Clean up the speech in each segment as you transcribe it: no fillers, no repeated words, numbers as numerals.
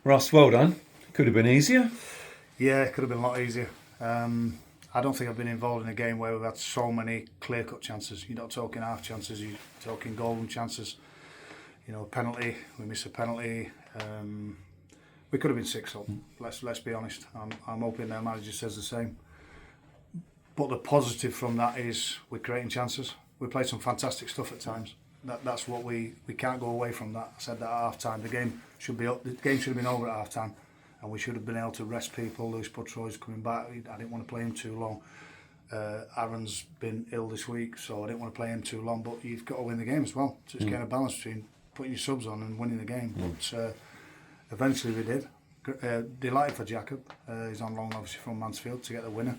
Russ, well done. Could have been easier. Yeah, it could have been a lot easier. I don't think I've been involved in a game where we've had so many clear-cut chances. You're not talking half chances, you're talking golden chances. You know, penalty, we miss a penalty. We could have been 6-0. Let's be honest. I'm hoping their manager says the same. But the positive from that is we're creating chances. We played some fantastic stuff at times. That's what we can't go away from that. I said that at half time. The game should have been over at half time, and we should have been able to rest people. Lewis Putroy's coming back. I didn't want to play him too long. Aaron's been ill this week, so I didn't want to play him too long. But you've got to win the game as well. So it's getting a balance between putting your subs on and winning the game. But eventually we did. Delighted for Jacob. He's on loan obviously from Mansfield to get the winner.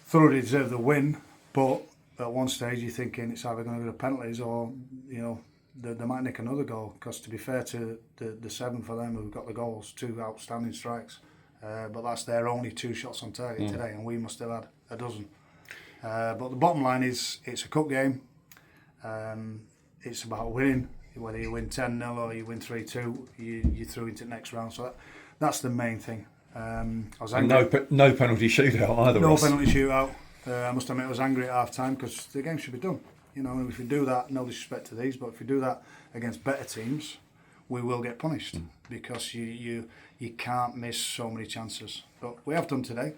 Thoroughly deserved the win, but at one stage you're thinking it's either going to go to penalties or, you know, they might nick another goal. Because to be fair to the 7 for them who've got the goals, 2 outstanding strikes, but that's their only 2 shots on target today, and we must have had a dozen. But the bottom line is it's a cup game. It's about winning. Whether you win 10-0 or you win 3-2, you're through into the next round. So that's the main thing. I was angry. No penalty shootout either. No penalty shootout. I must admit I was angry at half time because the game should be done. You know, if we do that, no disrespect to these, but if we do that against better teams, we will get punished because you can't miss so many chances. But we have done today,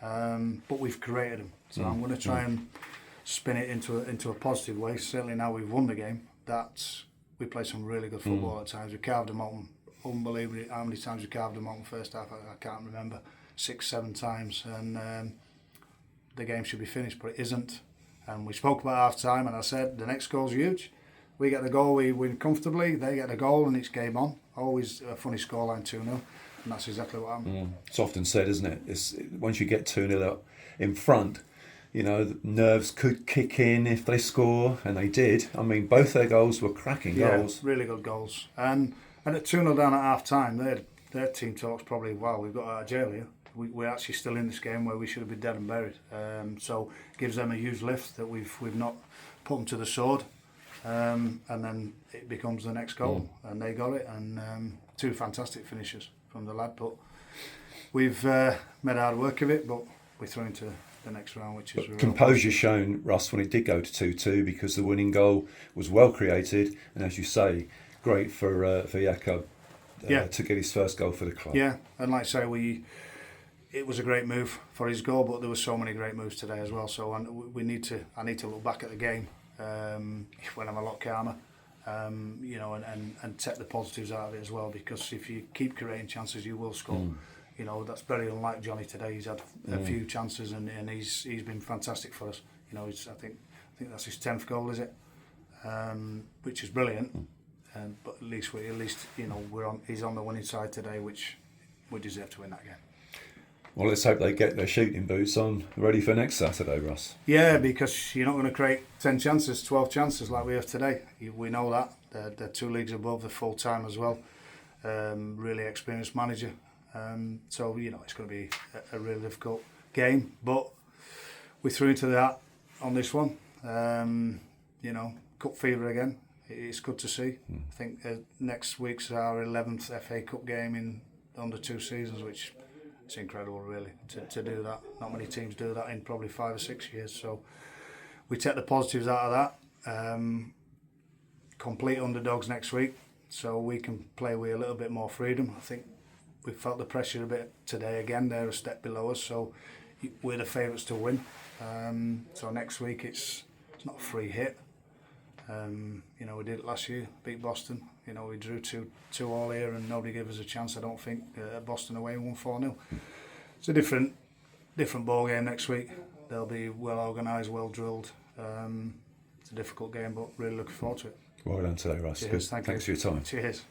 but we've created them. So I'm going to try and spin it into a positive way. Certainly now we've won the game, we played some really good football at times. We carved them open. Unbelievable how many times we carved them open first half. I can't remember, 6-7 times, and the game should be finished, but it isn't. And we spoke about half time, and I said the next goal's huge. We get the goal, we win comfortably. They get the goal, and it's game on. Always a funny scoreline, 2-0, and that's exactly what happened. It's often said, isn't it? Once you get 2-0 up in front, you know, the nerves could kick in if they score, and they did. I mean, both their goals were cracking goals. Really good goals. And at 2-0 down at half time, their team talks probably, wow, we've got out of jail here. We're actually still in this game where we should have been dead and buried. So it gives them a huge lift that we've not put them to the sword. And then it becomes the next goal, and they got it. And 2 fantastic finishes from the lad. But we've made hard work of it, but we're through into the next round, which is... Composure shown, Russ, when it did go to 2-2, because the winning goal was well created, and as you say, great for Jacob to get his first goal for the club. Yeah, and like I say, it was a great move for his goal, but there were so many great moves today as well. So I need to look back at the game when I'm a lot calmer, you know, and take the positives out of it as well. Because if you keep creating chances, you will score. You know, that's very unlike Johnny today. He's had a few chances, and he's been fantastic for us. You know, I think that's his 10th goal, is it? Which is brilliant. But at least you know he's on the winning side today, which we deserve to win that game. Well, let's hope they get their shooting boots on, ready for next Saturday, Russ. Yeah, because you're not going to create 10 chances, 12 chances like we have today. We know that. They're 2 leagues above, they're full time as well. Really experienced manager. So, you know, it's going to be a really difficult game. But we threw into that on this one. You know, cup fever again. It's good to see. I think next week's our 11th FA Cup game in under 2 seasons, which... it's incredible, really, to do that. Not many teams do that in probably 5 or 6 years. So we take the positives out of that. Complete underdogs next week, so we can play with a little bit more freedom. I think we felt the pressure a bit today again. They're a step below us, so we're the favourites to win. So next week it's not a free hit. You know, we did it last year, beat Boston. You know, we drew 2-2 here, and nobody gave us a chance, I don't think, at Boston away, 1-4-0. It's a different ball game next week. They'll be well organised, well drilled. It's a difficult game, but really looking forward to it. Well done today, Russ. Cheers, Thanks for your time. Cheers.